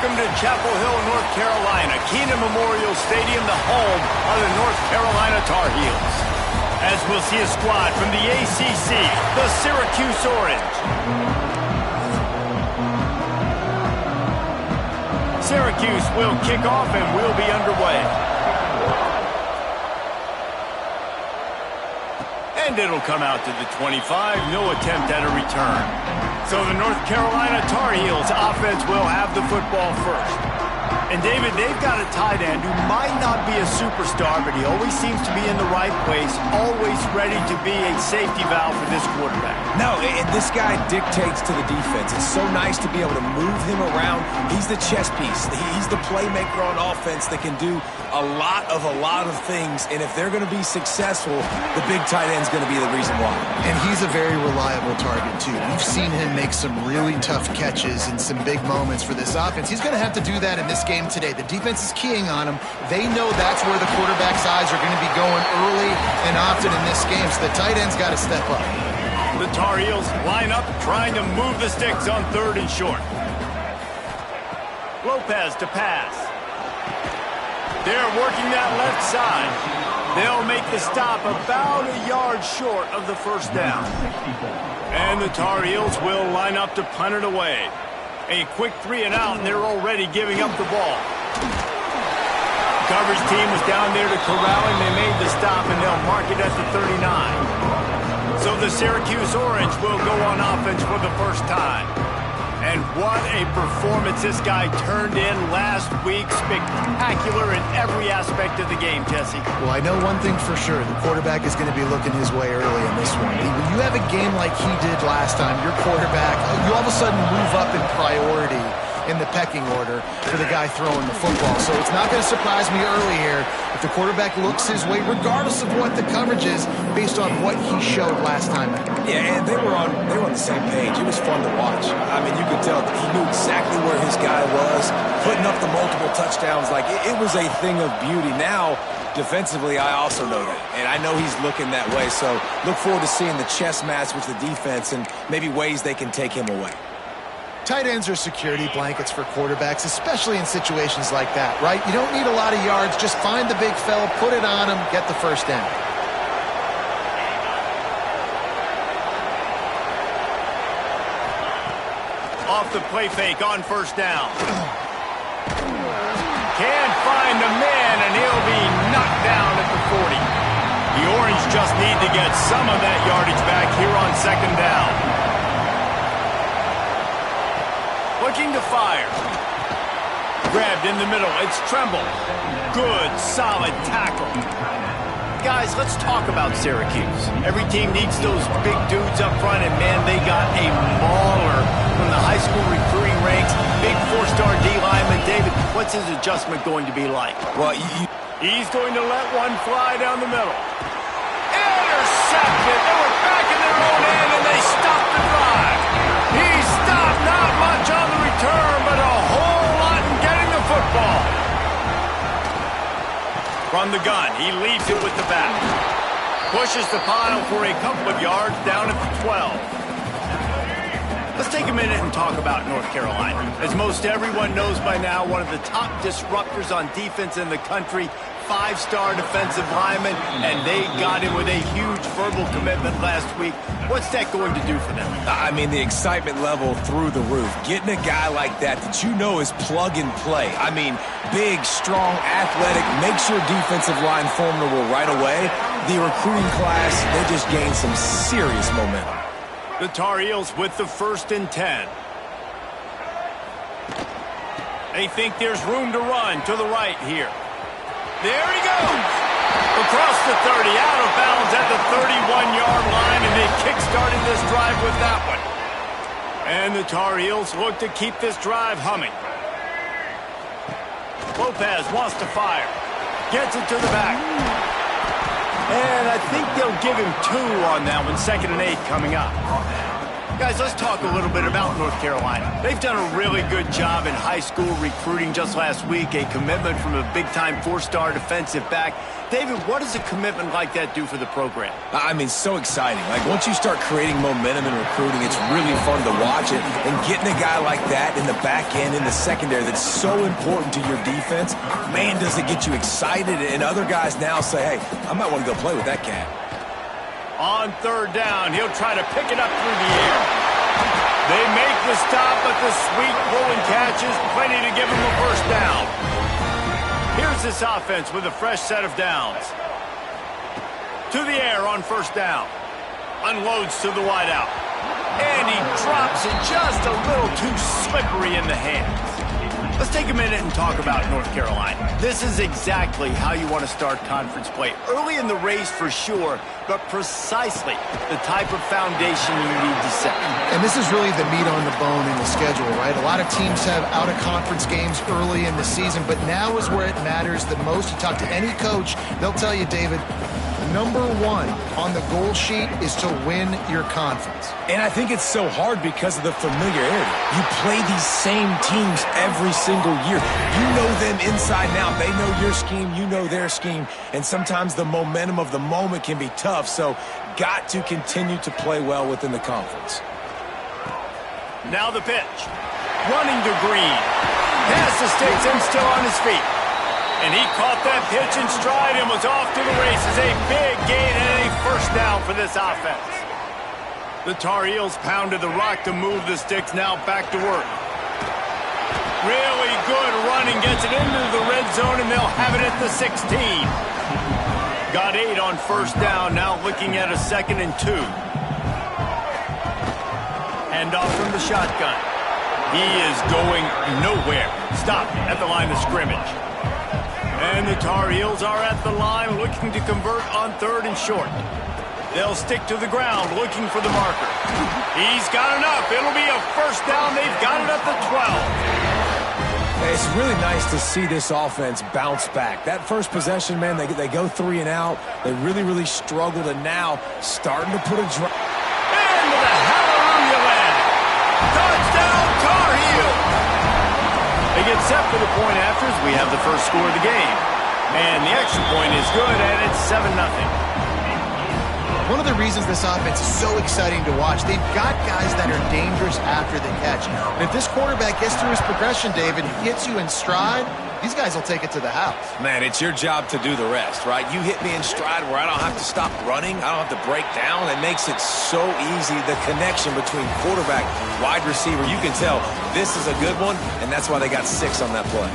Welcome to Chapel Hill, North Carolina, Kenan Memorial Stadium, the home of the North Carolina Tar Heels. As we'll see a squad from the ACC, the Syracuse Orange. Syracuse will kick off and will be underway. And it'll come out to the 25, no attempt at a return. So the North Carolina Tar Heels offense will have the football first. And David, they've got a tight end who might not be a superstar, but he always seems to be in the right place, always ready to be a safety valve for this quarterback. No, and this guy dictates to the defense. It's so nice to be able to move him around. He's the chess piece. He's the playmaker on offense that can do a lot of things. And if they're going to be successful, the big tight end's going to be the reason why. And he's a very reliable target, too. We've seen him make some really tough catches in some big moments for this offense. He's going to have to do that in this game today. The defense is keying on him. They know that's where the quarterback's eyes are going to be going early and often in this game, so the tight end's got to step up. The Tar Heels line up, trying to move the sticks on 3rd and short. Lopez to pass. They're working that left side. They'll make the stop about a yard short of the first down. And the Tar Heels will line up to punt it away. A quick 3 and out, and they're already giving up the ball. Coverage team was down there to corral him. They made the stop, and they'll mark it at the 39. So the Syracuse Orange will go on offense for the first time. And what a performance this guy turned in last week. Spectacular in every aspect of the game, Jesse. Well, I know one thing for sure. The quarterback is going to be looking his way early in this one. When you have a game like he did last time, your quarterback, you all of a sudden move up in priority in the pecking order for the guy throwing the football. So it's not going to surprise me early here if the quarterback looks his way, regardless of what the coverage is, based on what he showed last time. Yeah, and they were on the same page. It was fun to watch. I mean, you could tell he knew exactly where his guy was, putting up the multiple touchdowns. Like, it was a thing of beauty. Now, defensively, I also know that, and I know he's looking that way. So look forward to seeing the chess match with the defense and maybe ways they can take him away. Tight ends are security blankets for quarterbacks, especially in situations like that, right? You don't need a lot of yards. Just find the big fella, put it on him, get the first down. Off the play fake on first down. Can't find the man, and he'll be knocked down at the 40. The Orange just need to get some of that yardage back here on 2nd down. Looking to fire. Grabbed in the middle. It's Tremble. Good, solid tackle. Guys, let's talk about Syracuse. Every team needs those big dudes up front, and man, they got a mauler from the high school recruiting ranks. Big 4-star D lineman. David, what's his adjustment going to be like? Well, he's going to let one fly down the middle. Intercepted. They were back in their own end, and they stopped the drive. He stopped not much on the return, but a whole lot in getting the football. From the gun, he leads it with the back. Pushes the pile for a couple of yards down at the 12. Let's take a minute and talk about North Carolina. As most everyone knows by now, one of the top disruptors on defense in the country. 5-star defensive lineman, and they got him with a huge verbal commitment last week. What's that going to do for them? I mean, the excitement level through the roof. Getting a guy like that you know is plug and play. I mean, big, strong, athletic, makes your defensive line formidable right away. The recruiting class, they just gained some serious momentum. The Tar Heels with the 1st and 10. They think there's room to run to the right here. There he goes. Across the 30, out of bounds at the 31-yard line, and they kick-started this drive with that one. And the Tar Heels look to keep this drive humming. Lopez wants to fire. Gets it to the back. And I think they'll give him 2 on that one. 2nd and 8 coming up. Guys, let's talk a little bit about North Carolina. They've done a really good job in high school recruiting just last week, a commitment from a big-time four-star defensive back. David, what does a commitment like that do for the program? I mean, so exciting. Like, once you start creating momentum in recruiting, it's really fun to watch it. And getting a guy like that in the back end, in the secondary, that's so important to your defense, man, does it get you excited. And other guys now say, hey, I might want to go play with that cat. On third down, he'll try to pick it up through the air. They make the stop, but the sweet pulling catch is plenty to give him a first down. Here's this offense with a fresh set of downs. To the air on first down. Unloads to the wideout. And he drops it just a little too slippery in the hands. Let's take a minute and talk about North Carolina. This is exactly how you want to start conference play. Early in the race for sure, but precisely the type of foundation you need to set. And this is really the meat on the bone in the schedule, right? A lot of teams have out-of-conference games early in the season, but now is where it matters the most. You talk to any coach, they'll tell you, David, number one on the goal sheet is to win your conference. And I think it's so hard because of the familiarity. You play these same teams every single year. You know them inside and out. They know your scheme, you know their scheme, and sometimes the momentum of the moment can be tough, so got to continue to play well within the conference. Now the pitch. Running to Green. Pass the sticks and still on his feet. And he caught that pitch in stride and was off to the races. A big gain and a first down for this offense. The Tar Heels pounded the rock to move the sticks, now back to work. Really good running, gets it into the red zone, and they'll have it at the 16. Got 8 on first down, now looking at a 2nd and 2. Hand off from the shotgun. He is going nowhere. Stopped at the line of scrimmage. And the Tar Heels are at the line looking to convert on 3rd and short. They'll stick to the ground looking for the marker. He's got enough. It'll be a first down. They've got it at the 12. It's really nice to see this offense bounce back. That first possession, man, they go 3 and out. They really struggled, and now starting to put a drive. Into the hallelujah land. Touchdown, Tar Heels. They get set for the point after as we have the first score of the game. And the extra point is good, and it's 7-0. One of the reasons this offense is so exciting to watch, they've got guys that are dangerous after the catch. And if this quarterback gets through his progression, David, hits you in stride, these guys will take it to the house. Man, it's your job to do the rest, right? You hit me in stride where I don't have to stop running. I don't have to break down. It makes it so easy, the connection between quarterback, wide receiver. You can tell this is a good one, and that's why they got 6 on that play.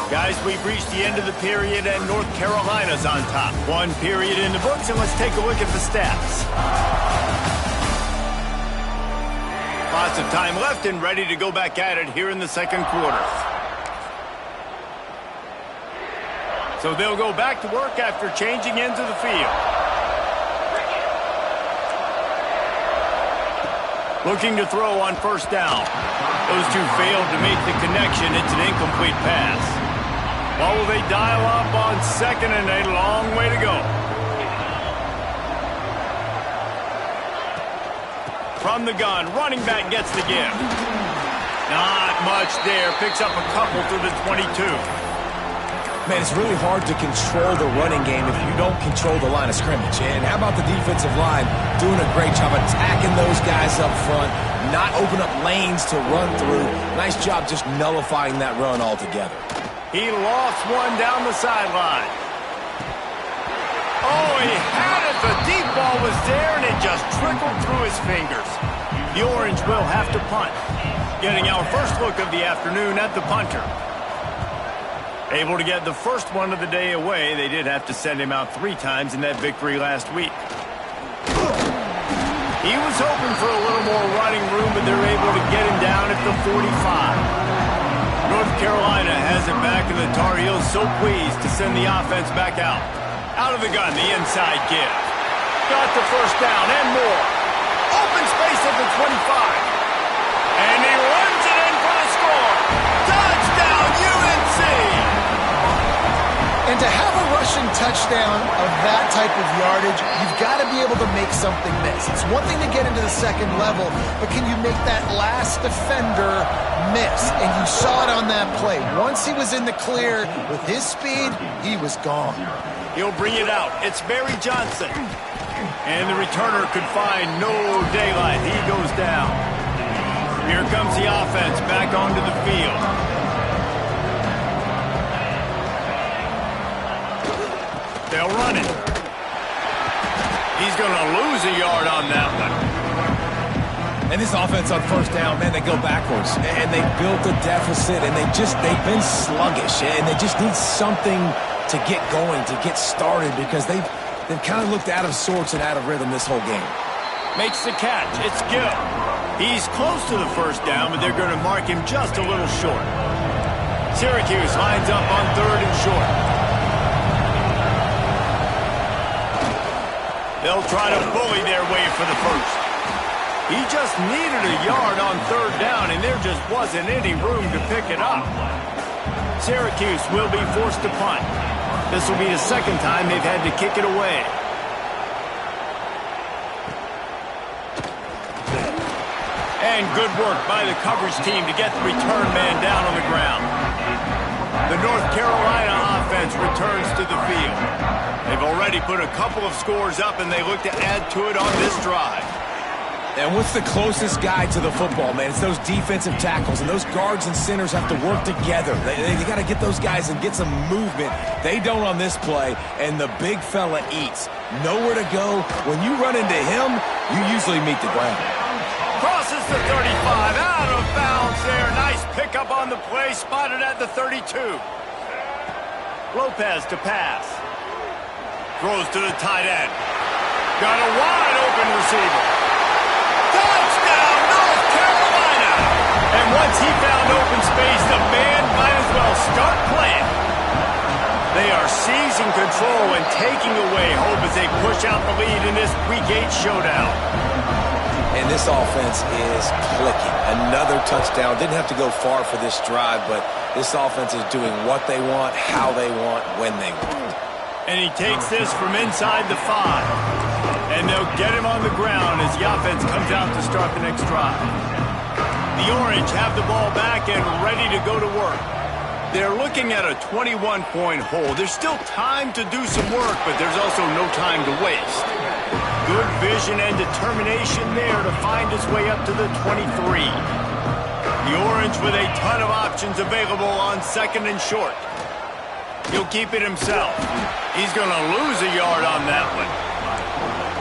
Guys, we've reached the end of the period, and North Carolina's on top. 1 period in the books, and let's take a look at the stats. Lots of time left and ready to go back at it here in the second quarter. So they'll go back to work after changing into the field. Looking to throw on first down. Those two failed to make the connection. It's an incomplete pass. Well, will they dial up on 2nd and a long way to go? From the gun, running back gets the give. Not much there. Picks up a couple to the 22. Man, it's really hard to control the running game if you don't control the line of scrimmage. And how about the defensive line doing a great job attacking those guys up front, not open up lanes to run through. Nice job just nullifying that run altogether. He lost one down the sideline. Oh, he had it. The deep ball was there, and it just trickled through his fingers. The Orange will have to punt. Getting our first look of the afternoon at the punter. Able to get the first one of the day away. They did have to send him out 3 times in that victory last week. He was hoping for a little more running room, but they're able to get him down at the 45. North Carolina has it back, and the Tar Heels so pleased to send the offense back out. Out of the gun, the inside give. Got the first down and more. Open space at the 25. And he runs it in for the score. Touchdown, UNC! And to have a rush rushing touchdown of that type of yardage, you've got to be able to make something miss. It's one thing to get into the second level, but can you make that last defender miss? And you saw it on that play. Once he was in the clear with his speed, he was gone. He'll bring it out. It's Barry Johnson. And the returner could find no daylight. He goes down. Here comes the offense back onto the field. They'll run it. He's going to lose a yard on that one. And this offense on first down, man, they go backwards. And they built a deficit, and they've been sluggish. And they just need something to get going, to get started, because they've kind of looked out of sorts and out of rhythm this whole game. Makes the catch. It's Gill. He's close to the first down, but they're going to mark him just a little short. Syracuse lines up on 3rd and short. They'll try to bully their way for the first. He just needed a yard on 3rd down, and there just wasn't any room to pick it up. Syracuse will be forced to punt. This will be the second time they've had to kick it away. And good work by the coverage team to get the return man down on the ground. The North Carolina offense returns to the field. They've already put a couple of scores up, and they look to add to it on this drive. And what's the closest guy to the football, man? It's those defensive tackles, and those guards and centers have to work together. They got to get those guys and get some movement. They don't on this play, and the big fella eats. Nowhere to go. When you run into him, you usually meet the ground. Crosses the 35, out of bounds there. Nice pickup on the play, spotted at the 32. Lopez to pass. Throws to the tight end. Got a wide open receiver. Touchdown, North Carolina! And once he found open space, the band might as well start playing. They are seizing control and taking away hope as they push out the lead in this Week 8 showdown. And this offense is clicking. Another touchdown. Didn't have to go far for this drive, but this offense is doing what they want, how they want, when they want. And he takes this from inside the 5. And they'll get him on the ground as the offense comes out to start the next drive. The Orange have the ball back and ready to go to work. They're looking at a 21-point hole. There's still time to do some work, but there's also no time to waste. Good vision and determination there to find his way up to the 23. The Orange with a ton of options available on 2nd and short. He'll keep it himself. He's going to lose a yard on that one.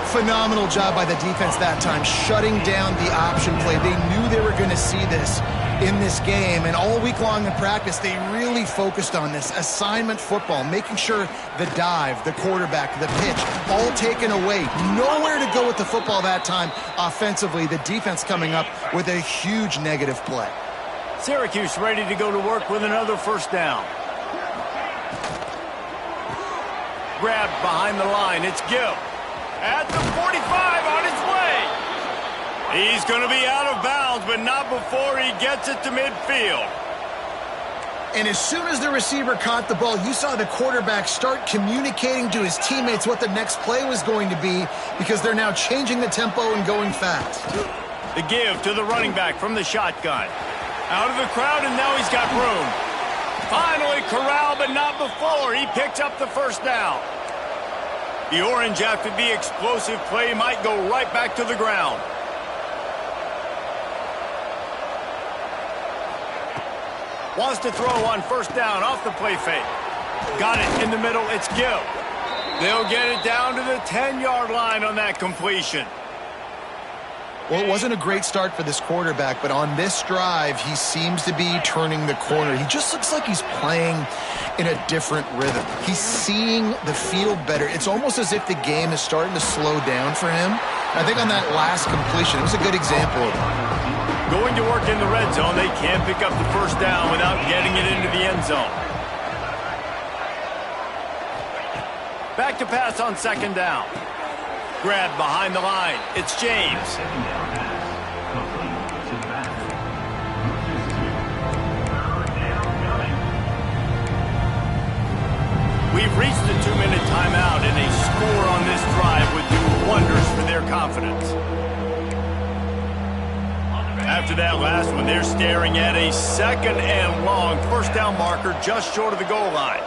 Phenomenal job by the defense that time, shutting down the option play. They knew they were going to see this in this game, and all week long in practice, they really focused on this assignment football, making sure the dive, the quarterback, the pitch, all taken away. Nowhere to go with the football that time offensively. The defense coming up with a huge negative play. Syracuse ready to go to work with another first down. Grabbed behind the line. It's Gill. At the 45 on his way. He's going to be out of bounds, but not before he gets it to midfield. And as soon as the receiver caught the ball, you saw the quarterback start communicating to his teammates what the next play was going to be, because they're now changing the tempo and going fast. The give to the running back from the shotgun. Out of the crowd, and now he's got room. Finally corralled, but not before. He picks up the first down. The Orange, after the explosive play, might go right back to the ground. Wants to throw on first down off the play fake. Got it in the middle. It's Gill. They'll get it down to the 10-yard line on that completion. Well, it wasn't a great start for this quarterback, but on this drive, he seems to be turning the corner. He just looks like he's playing in a different rhythm. He's seeing the field better. It's almost as if the game is starting to slow down for him. I think on that last completion, it was a good example of it. Going to work in the red zone, they can't pick up the first down without getting it into the end zone. Back to pass on second down. Grabbed behind the line. It's James. We've reached the 2-minute timeout, and a score on this drive would do wonders for their confidence. After that last one, they're staring at a 2nd and long first down marker just short of the goal line.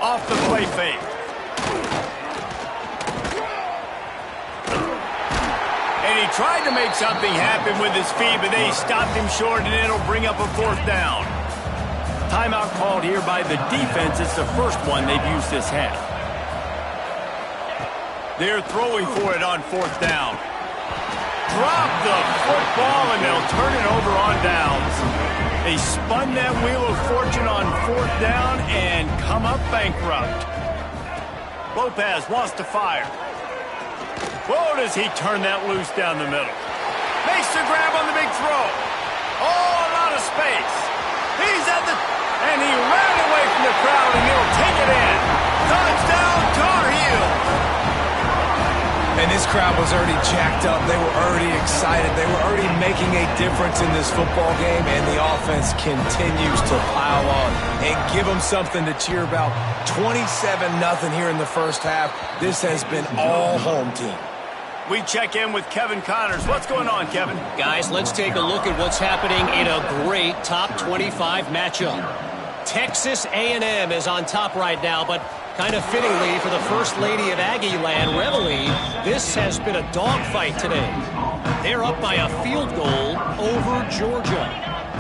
Off the play fake. And he tried to make something happen with his feet, but they stopped him short, and it'll bring up a 4th down. Timeout called here by the defense. It's the first one they've used this half. They're throwing for it on 4th down. Drop the football, and they'll turn it over on downs. They spun that wheel of fortune on 4th down and come up bankrupt. Lopez wants to fire. Whoa, does he turn that loose down the middle. Makes the grab on the big throw. Oh, a lot of space. He's at the... And he ran away from the crowd, and he'll take it in. Touchdown, Tar Heels. And this crowd was already jacked up. They were already excited. They were already making a difference in this football game, and the offense continues to pile on and give them something to cheer about. 27-0 here in the first half. This has been all home team. We check in with Kevin Connors. What's going on, Kevin? Guys, let's take a look at what's happening in a great top 25 matchup. Texas A&M is on top right now, but kind of fittingly for the First Lady of Aggie Land, Reveille, this has been a dogfight today. They're up by a field goal over Georgia.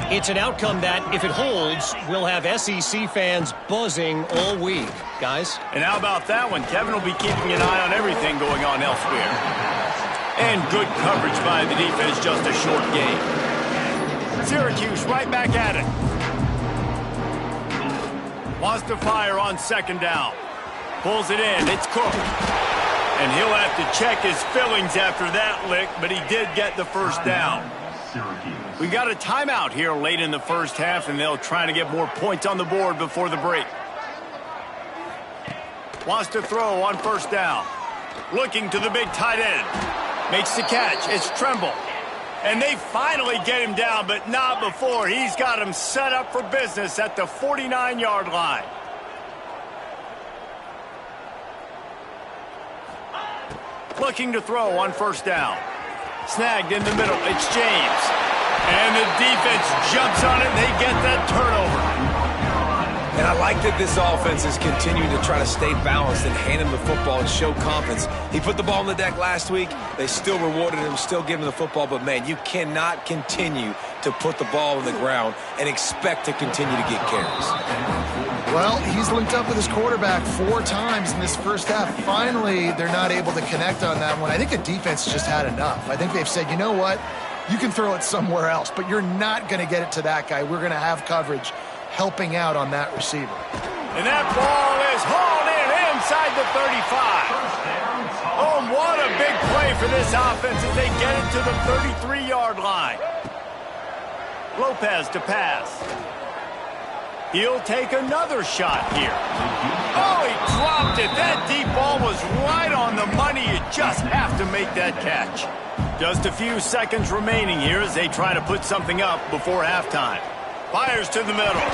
It's an outcome that, if it holds, will have SEC fans buzzing all week. Guys? And how about that one? Kevin will be keeping an eye on everything going on elsewhere. And good coverage by the defense, just a short game. Syracuse right back at it. Wants to fire on 2nd down. Pulls it in. It's Cook. And he'll have to check his fillings after that lick, but he did get the first down. We got a timeout here late in the first half, and they'll try to get more points on the board before the break. Wants to throw on 1st down. Looking to the big tight end. Makes the catch. It's Tremble. And they finally get him down, but not before. He's got him set up for business at the 49-yard line. Looking to throw on 1st down. Snagged in the middle. It's James. And the defense jumps on it, and they get that turnover. And I like that this offense is continuing to try to stay balanced and hand him the football and show confidence. He put the ball on the deck last week. They still rewarded him, still giving him the football. But, man, you cannot continue to put the ball on the ground and expect to continue to get carries. Well, he's linked up with his quarterback 4 times in this first half. Finally, they're not able to connect on that one. I think the defense just had enough. I think they've said, you know what? You can throw it somewhere else, but you're not going to get it to that guy. We're going to have coverage helping out on that receiver. And that ball is hauled in inside the 35. Oh, what a big play for this offense as they get it to the 33-yard line. Lopez to pass. He'll take another shot here. Oh, he dropped it. That deep ball was right on the money. You just have to make that catch. Just a few seconds remaining here as they try to put something up before halftime. Fires to the middle.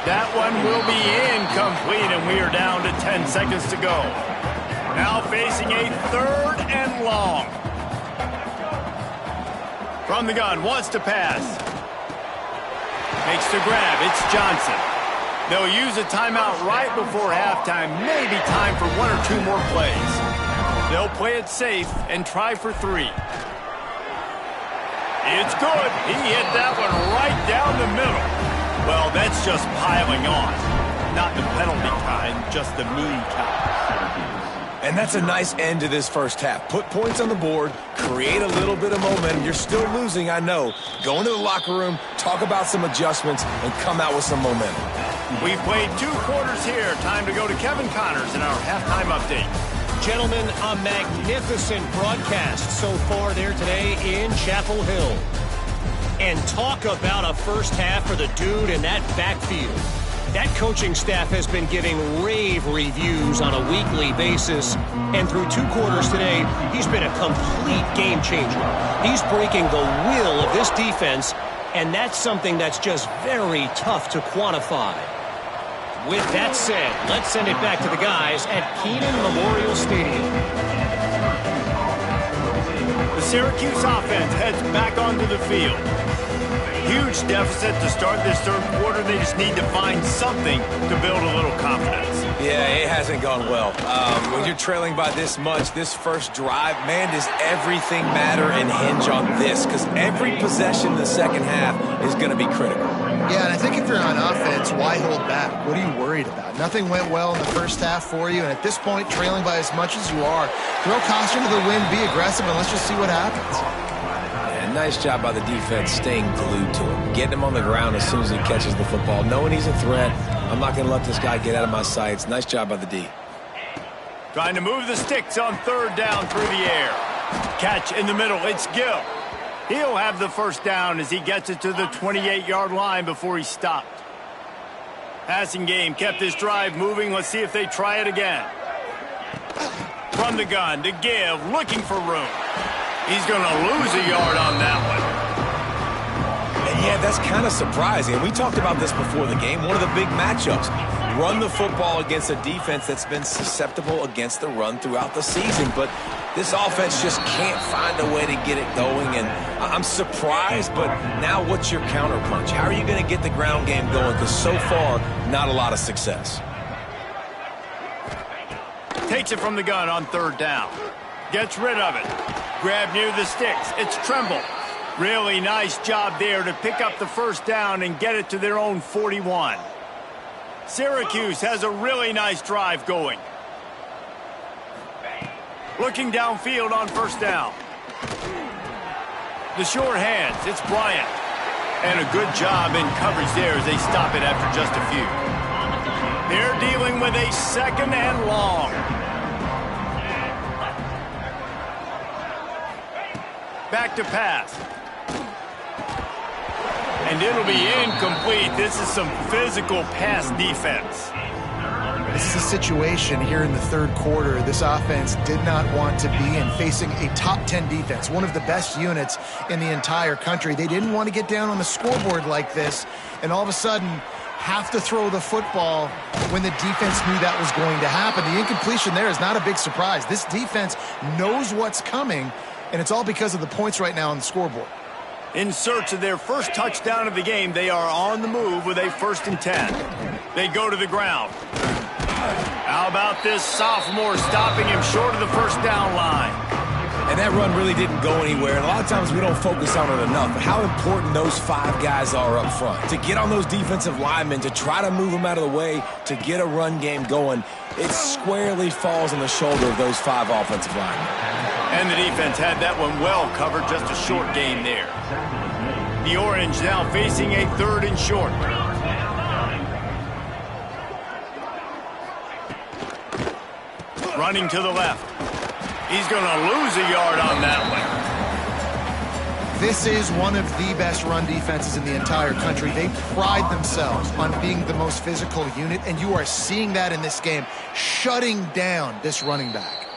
That one will be incomplete, and we are down to 10 seconds to go. Now facing a 3rd and long. From the gun, wants to pass. Makes the grab. It's Johnson. They'll use a timeout right before halftime. Maybe time for 1 or 2 more plays. They'll play it safe and try for 3. It's good. He hit that one right down the middle. Well, that's just piling on. Not the penalty kind, just the mean kind. And that's a nice end to this first half. Put points on the board, create a little bit of momentum. You're still losing, I know. Go into the locker room, talk about some adjustments, and come out with some momentum. We've played 2 quarters here. Time to go to Kevin Connors in our halftime update. Gentlemen, a magnificent broadcast so far there today in Chapel Hill. And talk about a first half for the dude in that backfield. That coaching staff has been giving rave reviews on a weekly basis. And through 2 quarters today, he's been a complete game changer. He's breaking the will of this defense, and that's something that's just very tough to quantify. With that said, let's send it back to the guys at Kenan Memorial Stadium. The Syracuse offense heads back onto the field. Huge deficit to start this third quarter. They just need to find something to build a little confidence. Yeah, it hasn't gone well. When you're trailing by this much, this first drive, man, does everything matter and hinge on this? Because every possession in the second half is going to be critical. Yeah, and I think if you're on offense, why hold back? What are you worried about? Nothing went well in the first half for you, and at this point, trailing by as much as you are, throw caution to the wind, be aggressive, and let's just see what happens. Yeah, nice job by the defense staying glued to him, getting him on the ground as soon as he catches the football, knowing he's a threat. I'm not going to let this guy get out of my sights. Nice job by the D. Trying to move the sticks on third down through the air. Catch in the middle. It's Gill. He'll have the first down as he gets it to the 28-yard line before he stopped. Passing game kept this drive moving. Let's see if they try it again. From the gun to Gill, looking for room. He's going to lose a yard on that one. And yeah, that's kind of surprising. We talked about this before the game. One of the big matchups. Run the football against a defense that's been susceptible against the run throughout the season. But this offense just can't find a way to get it going. And I'm surprised, but now what's your counterpunch? How are you going to get the ground game going? Because so far, not a lot of success. Takes it from the gun on third down. Gets rid of it. Grab near the sticks. It's Tremble. Really nice job there to pick up the first down and get it to their own 41. Syracuse has a really nice drive going. Looking downfield on first down. The short hands, it's Bryant. And a good job in coverage there as they stop it after just a few. They're dealing with a second and long. Back to pass. And it'll be incomplete. This is some physical pass defense. This is a situation here in the third quarter this offense did not want to be in, facing a top 10 defense, one of the best units in the entire country. They didn't want to get down on the scoreboard like this and all of a sudden have to throw the football when the defense knew that was going to happen. The incompletion there is not a big surprise. This defense knows what's coming, and it's all because of the points right now on the scoreboard. In search of their first touchdown of the game, they are on the move with a 1st and 10. They go to the ground. How about this sophomore stopping him short of the first down line? And that run really didn't go anywhere. And a lot of times we don't focus on it enough. But how important those 5 guys are up front. To get on those defensive linemen, to try to move them out of the way, to get a run game going, it squarely falls on the shoulder of those 5 offensive linemen. And the defense had that one well covered, just a short gain there. The Orange now facing a 3rd and short. Running to the left. He's going to lose a yard on that one. This is one of the best run defenses in the entire country. They pride themselves on being the most physical unit, and you are seeing that in this game, shutting down this running back.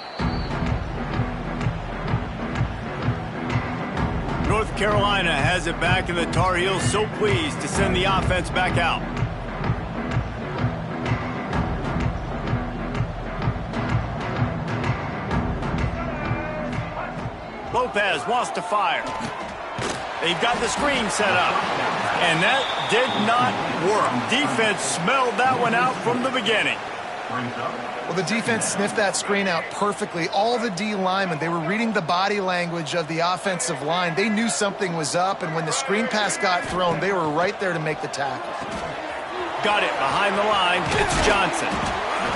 North Carolina has it back, and the Tar Heels so pleased to send the offense back out. Lopez wants to fire. They've got the screen set up. And that did not work. Defense smelled that one out from the beginning. Well, the defense sniffed that screen out perfectly. All the D linemen, they were reading the body language of the offensive line. They knew something was up, and when the screen pass got thrown, they were right there to make the tackle. Got it behind the line. It's Johnson.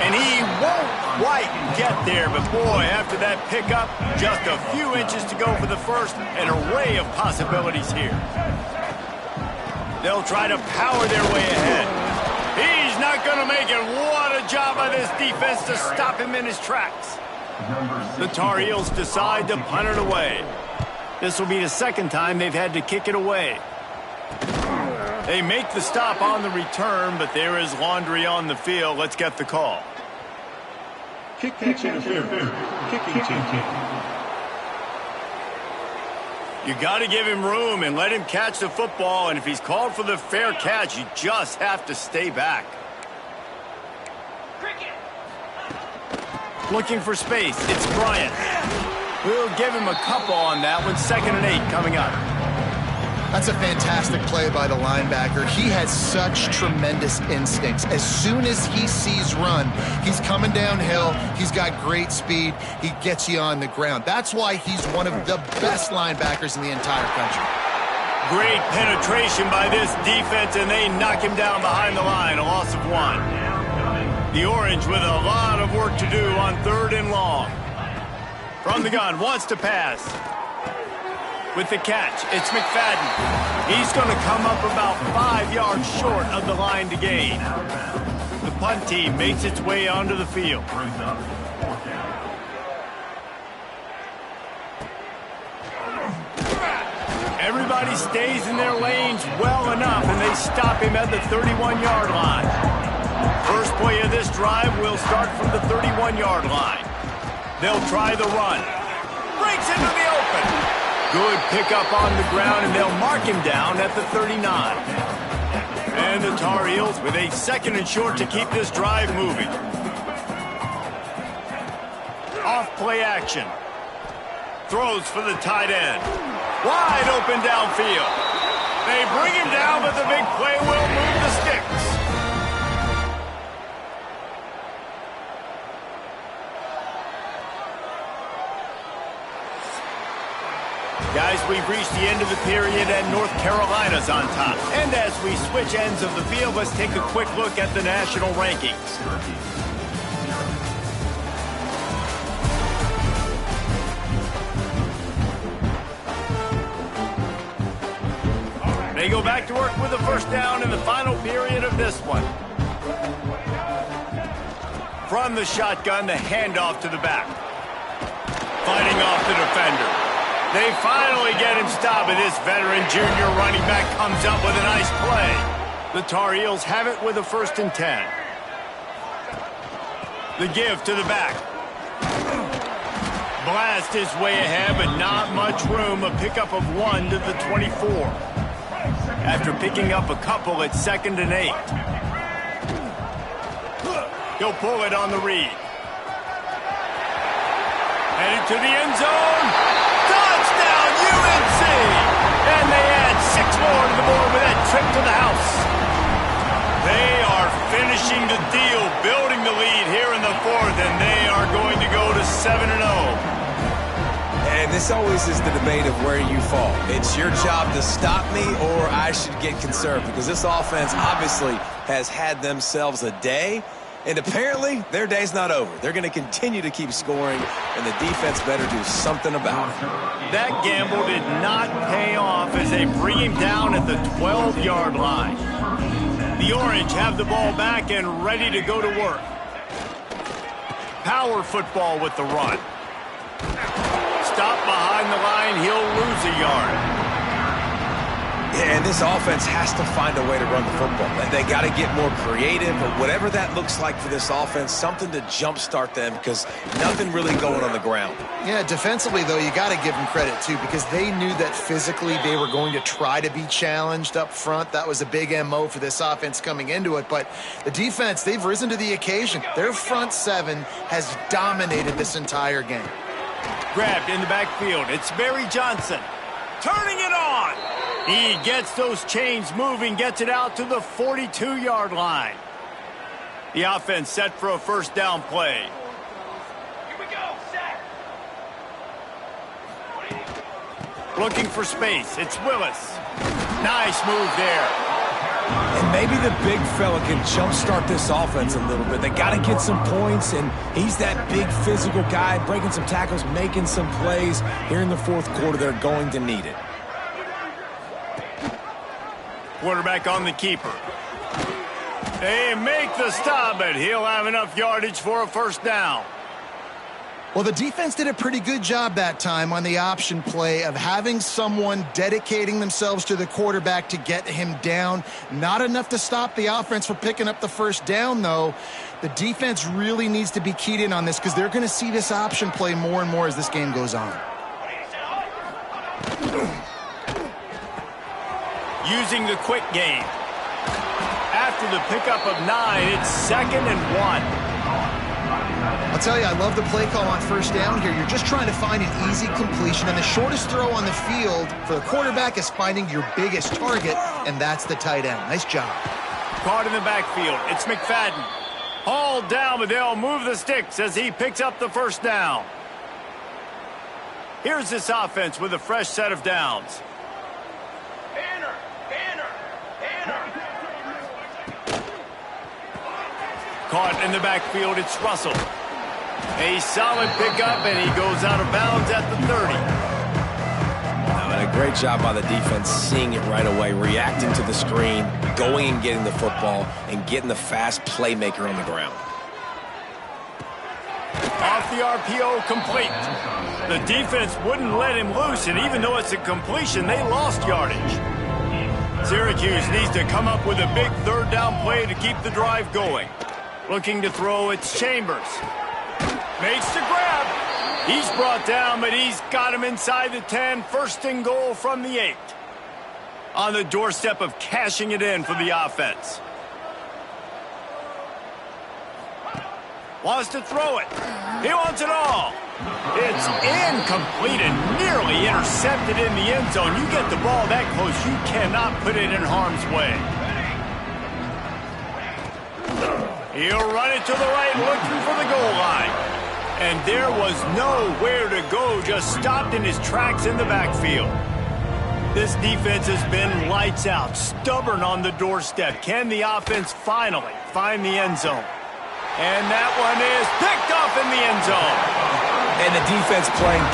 And he won't quite get there, but boy, after that pickup, just a few inches to go for the first. An array of possibilities here. They'll try to power their way ahead. He's not going to make it. What a job by this defense to stop him in his tracks. The Tar Heels decide to punt it away. This will be the second time they've had to kick it away. They make the stop on the return, but there is laundry on the field. Let's get the call. Kick interference. Kicking team. You got to give him room and let him catch the football, and if he's called for the fair catch, you just have to stay back. Looking for space. It's Bryant. We'll give him a couple on that one. 2nd and 8 coming up. That's a fantastic play by the linebacker. He has such tremendous instincts. As soon as he sees run, he's coming downhill. He's got great speed. He gets you on the ground. That's why he's one of the best linebackers in the entire country. Great penetration by this defense, and they knock him down behind the line. A loss of 1. The Orange with a lot of work to do on 3rd and long. From the gun, wants to pass. With the catch, it's McFadden. He's going to come up about 5 yards short of the line to gain. The punt team makes its way onto the field. Everybody stays in their lanes well enough, and they stop him at the 31-yard line. First play of this drive will start from the 31-yard line. They'll try the run. Breaks into the open. Good pickup on the ground, and they'll mark him down at the 39. And the Tar Heels with a 2nd and short to keep this drive moving. Off play action. Throws for the tight end. Wide open downfield. They bring him down, but the big play will move the sticks. Guys, we've reached the end of the period, and North Carolina's on top. And as we switch ends of the field, let's take a quick look at the national rankings. They go back to work with a first down in the final period of this one. From the shotgun, the handoff to the back. Fighting off the defender. They finally get him stopped, and this veteran junior running back comes up with a nice play. The Tar Heels have it with a 1st and 10. The give to the back. Blast his way ahead, but not much room. A pickup of 1 to the 24. After picking up a couple at 2nd and 8. He'll pull it on the read. Headed to the end zone. Touchdown, UNC! And they add 6 more to the board with that trip to the house. They are finishing the deal, building the lead here in the 4th, and they are going to go to 7-0. And this always is the debate of where you fall. It's your job to stop me, or I should get conserved, because this offense obviously has had themselves a day. And apparently, their day's not over. They're going to continue to keep scoring, and the defense better do something about it. That gamble did not pay off as they bring him down at the 12-yard line. The Orange have the ball back and ready to go to work. Power football with the run. Stop behind the line. He'll lose a yard. Yeah, and this offense has to find a way to run the football. And they got to get more creative, or whatever that looks like for this offense, something to jumpstart them, because nothing really going on the ground. Yeah, defensively, though, you got to give them credit, too, because they knew that physically they were going to try to be challenged up front. That was a big MO for this offense coming into it. But the defense, they've risen to the occasion. Their front 7 has dominated this entire game. Grabbed in the backfield. It's Barry Johnson. Turning it on. He gets those chains moving, gets it out to the 42-yard line. The offense set for a first down play. Here we go, set. Looking for space. It's Willis. Nice move there. And maybe the big fella can jumpstart this offense a little bit. They got to get some points, and he's that big physical guy, breaking some tackles, making some plays. Here in the 4th quarter, they're going to need it. Quarterback on the keeper. They make the stop, but he'll have enough yardage for a first down. Well, the defense did a pretty good job that time on the option play of having someone dedicating themselves to the quarterback to get him down. Not enough to stop the offense from picking up the first down, though. The defense really needs to be keyed in on this, because they're going to see this option play more and more as this game goes on. Using the quick game. After the pickup of 9, it's 2nd and 1. I'll tell you, I love the play call on first down here. You're just trying to find an easy completion, and the shortest throw on the field for the quarterback is finding your biggest target, and that's the tight end. Nice job. Caught in the backfield. It's McFadden. Hauled down, but they'll move the sticks as he picks up the first down. Here's this offense with a fresh set of downs. Caught in the backfield, it's Russell. A solid pickup, and he goes out of bounds at the 30. And a great job by the defense, seeing it right away, reacting to the screen, going and getting the football, and getting the fast playmaker on the ground. Off the RPO, complete. The defense wouldn't let him loose, and even though it's a completion, they lost yardage. Syracuse needs to come up with a big third down play to keep the drive going. Looking to throw, it's Chambers. Makes the grab. He's brought down, but he's got him inside the 10. First and goal from the 8. On the doorstep of cashing it in for the offense. Wants to throw it. He wants it all. It's incomplete and nearly intercepted in the end zone. You get the ball that close, you cannot put it in harm's way. He'll run it to the right, looking for the goal line. And there was nowhere to go, just stopped in his tracks in the backfield. This defense has been lights out, stubborn on the doorstep. Can the offense finally find the end zone? And that one is picked off in the end zone. And the defense playing.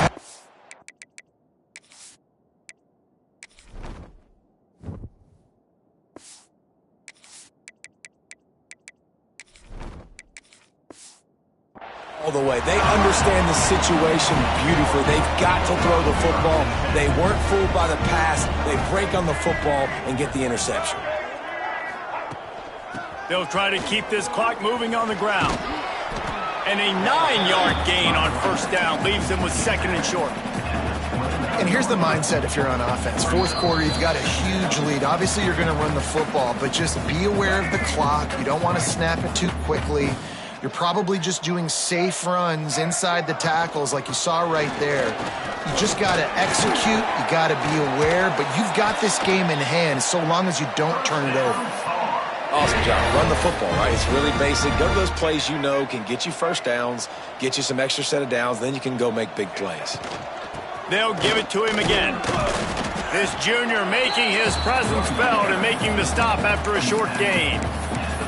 All the way. They understand the situation beautifully. They've got to throw the football. They weren't fooled by the pass. They break on the football and get the interception. They'll try to keep this clock moving on the ground. And a 9-yard gain on first down leaves them with second and short. And here's the mindset if you're on offense. Fourth quarter, you've got a huge lead. Obviously, you're going to run the football, but just be aware of the clock. You don't want to snap it too quickly. You're probably just doing safe runs inside the tackles like you saw right there. You just got to execute. You got to be aware, but you've got this game in hand so long as you don't turn it over. Awesome job. Run the football, right? It's really basic. Go to those plays you know can get you first downs, get you some extra set of downs, then you can go make big plays. They'll give it to him again. This junior making his presence felt and making the stop after a short gain.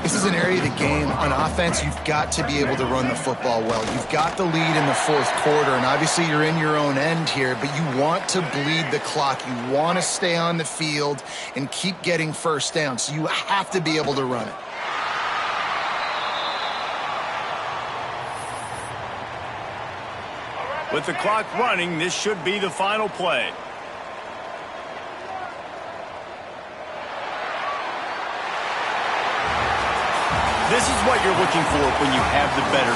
This is an area of the game. On offense, you've got to be able to run the football well. You've got the lead in the fourth quarter, and obviously you're in your own end here, but you want to bleed the clock. You want to stay on the field and keep getting first down, so you have to be able to run it. With the clock running, this should be the final play. This is what you're looking for when you have the better